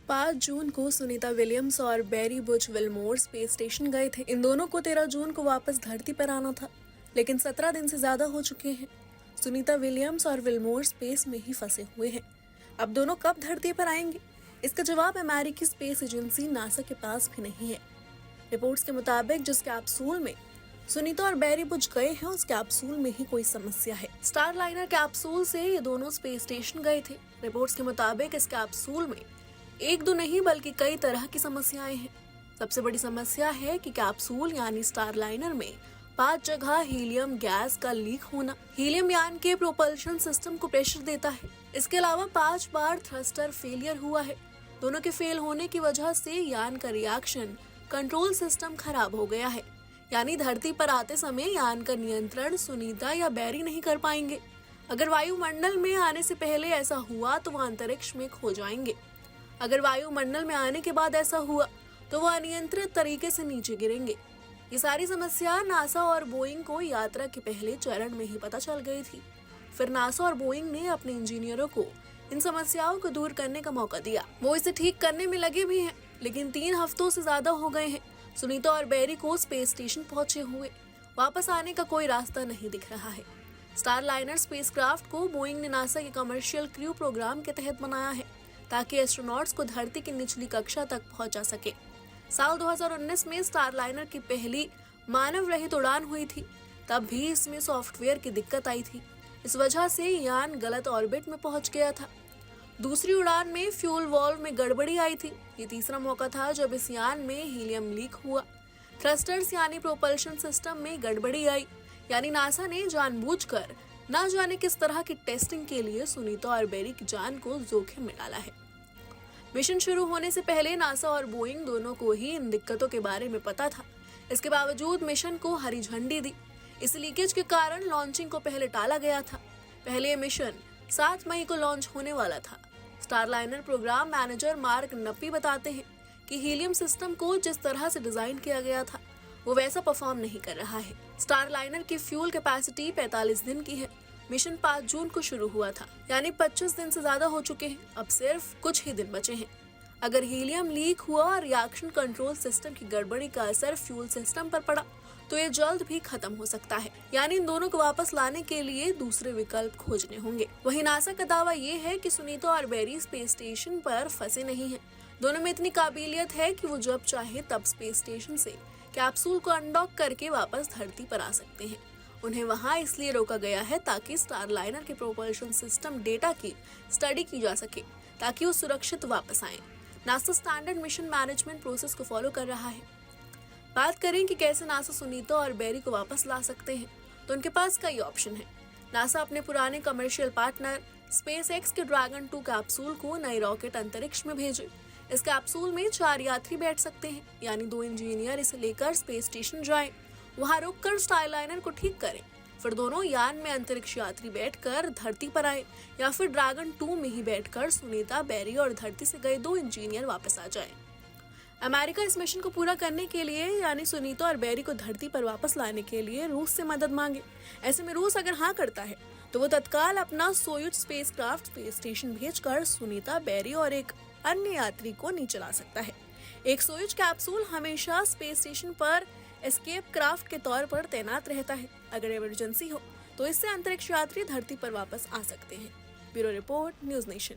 5 जून को सुनीता विलियम्स और बैरी Butch Wilmore space station गए थे। इन दोनों को 13 जून को वापस धरती पर आना था, लेकिन 17 दिन से ज्यादा हो चुके हैं। सुनीता विलियम्स और विलमोर स्पेस में ही फंसे हुए हैं। अब दोनों कब धरती पर आएंगे, इसका जवाब अमेरिकी स्पेस एजेंसी नासा के पास भी नहीं है। रिपोर्ट्स के मुताबिक जिस कैप्सूल में सुनीता और बैरी बुच गए हैं, उस कैप्सूल में ही कोई समस्या है। स्टार लाइनर कैप्सूल से ये दोनों स्पेस स्टेशन गए थे। रिपोर्ट्स के मुताबिक इस कैप्सूल में एक दो नहीं बल्कि कई तरह की समस्याएं हैं। सबसे बड़ी समस्या है कि कैप्सूल यानी स्टार लाइनर में 5 जगह हीलियम गैस का लीक होना। हीलियम यान के प्रोपल्शन सिस्टम को प्रेशर देता है। इसके अलावा 5 बार थ्रस्टर फेलियर हुआ है। दोनों के फेल होने की वजह से यान का रिएक्शन कंट्रोल सिस्टम खराब हो गया है, यानी धरती पर आते समय यान का नियंत्रण सुनीता या बैरी नहीं कर पाएंगे। अगर वायुमंडल में आने से पहले ऐसा हुआ तो वो अंतरिक्ष में खो जाएंगे। अगर वायुमंडल में आने के बाद ऐसा हुआ तो वह अनियंत्रित तरीके से नीचे गिरेंगे। ये सारी समस्या नासा और बोइंग को यात्रा के पहले चरण में ही पता चल गई थी। फिर नासा और बोइंग ने अपने इंजीनियरों को इन समस्याओं को दूर करने का मौका दिया। वो इसे ठीक करने में लगे भी हैं, लेकिन 3 हफ्तों से ज्यादा हो गए हैं सुनीता और बैरी को स्पेस स्टेशन पहुंचे हुए। वापस आने का कोई रास्ता नहीं दिख रहा है। स्टार लाइनर स्पेसक्राफ्ट को बोइंग ने नासा के कमर्शियल क्रू प्रोग्राम के तहत बनाया है, ताकि एस्ट्रोनॉट्स को धरती की निचली कक्षा तक पहुंचा सके। साल 2019 में स्टार लाइनर की पहली मानव रहित उड़ान हुई थी। तब भी इसमें सॉफ्टवेयर की दिक्कत आई थी। इस वजह से यान गलत ऑर्बिट में पहुंच गया था। दूसरी उड़ान में फ्यूल वाल्व में गड़बड़ी आई थी। ये तीसरा मौका था जब इस यान में हीलियम लीक हुआ। थ्रस्टर्स यानी प्रोपल्शन सिस्टम में गड़बड़ी आई, यानी नासा ने जानबूझकर ना जाने किस तरह की टेस्टिंग के लिए सुनीता और बैरी की जान को जोखिम में डाला है। मिशन शुरू होने से पहले नासा और बोइंग दोनों को ही इन दिक्कतों के बारे में पता था। इसके बावजूद मिशन को हरी झंडी दी। इस लीकेज के कारण लॉन्चिंग को पहले टाला गया था। पहले मिशन 7 मई को लॉन्च होने वाला था। Starliner program manager Mark Nappi बताते हैं कि हीलियम सिस्टम को जिस तरह से डिजाइन किया गया था वो वैसा परफॉर्म नहीं कर रहा है। स्टार लाइनर की फ्यूल कैपेसिटी 45 दिन की है। मिशन 5 जून को शुरू हुआ था, यानी 25 दिन से ज्यादा हो चुके हैं। अब सिर्फ कुछ ही दिन बचे हैं। अगर हीलियम लीक हुआ और रिएक्शन कंट्रोल सिस्टम की गड़बड़ी का असर फ्यूल सिस्टम पर पड़ा तो ये जल्द भी खत्म हो सकता है, यानी इन दोनों को वापस लाने के लिए दूसरे विकल्प खोजने होंगे। वहीं नासा का दावा ये है कि सुनीता और बैरी स्पेस स्टेशन पर फंसे नहीं हैं। दोनों में इतनी काबिलियत है कि वो जब चाहे तब स्पेस स्टेशन से कैप्सूल को अनडॉक करके वापस धरती पर आ सकते हैं। उन्हें वहां इसलिए रोका गया है ताकि स्टार लाइनर के प्रोपल्शन सिस्टम डेटा की स्टडी की जा सके, ताकि वो सुरक्षित वापस आए। NASA standard mission management process को फॉलो कर रहा है। बात करें कि कैसे नासा सुनीता और बैरी को वापस ला सकते हैं, तो उनके पास कई ऑप्शन है। नासा अपने पुराने कमर्शियल पार्टनर स्पेसएक्स के ड्रैगन 2 कैप्सूल को नई रॉकेट अंतरिक्ष में भेजे। इस कैप्सूल में 4 यात्री बैठ सकते हैं, यानी 2 इंजीनियर इसे लेकर स्पेस स्टेशन जाएं, वहां रुककर स्टार लाइनर को ठीक करें, फिर दोनों यान में अंतरिक्ष यात्री बैठकर धरती पर आए, या फिर ड्रैगन 2 में ही बैठकर सुनीता, बैरी और धरती से गए 2 इंजीनियर वापस आ जाएं। अमेरिका इस मिशन को पूरा करने के लिए, यानी सुनीता और बैरी को धरती पर वापस लाने के लिए रूस से मदद मांगे। ऐसे में रूस अगर हाँ करता है तो वो तत्काल अपना सोयुज स्पेसक्राफ्ट स्पेस स्टेशन भेजकर सुनीता, बैरी और एक अन्य यात्री को नीचे ला सकता है। एक सोयुज कैप्सूल हमेशा स्पेस स्टेशन पर एस्केप क्राफ्ट के तौर पर तैनात रहता है। अगर इमरजेंसी हो तो इससे अंतरिक्ष यात्री धरती पर वापस आ सकते हैं। Bureau report, news nation.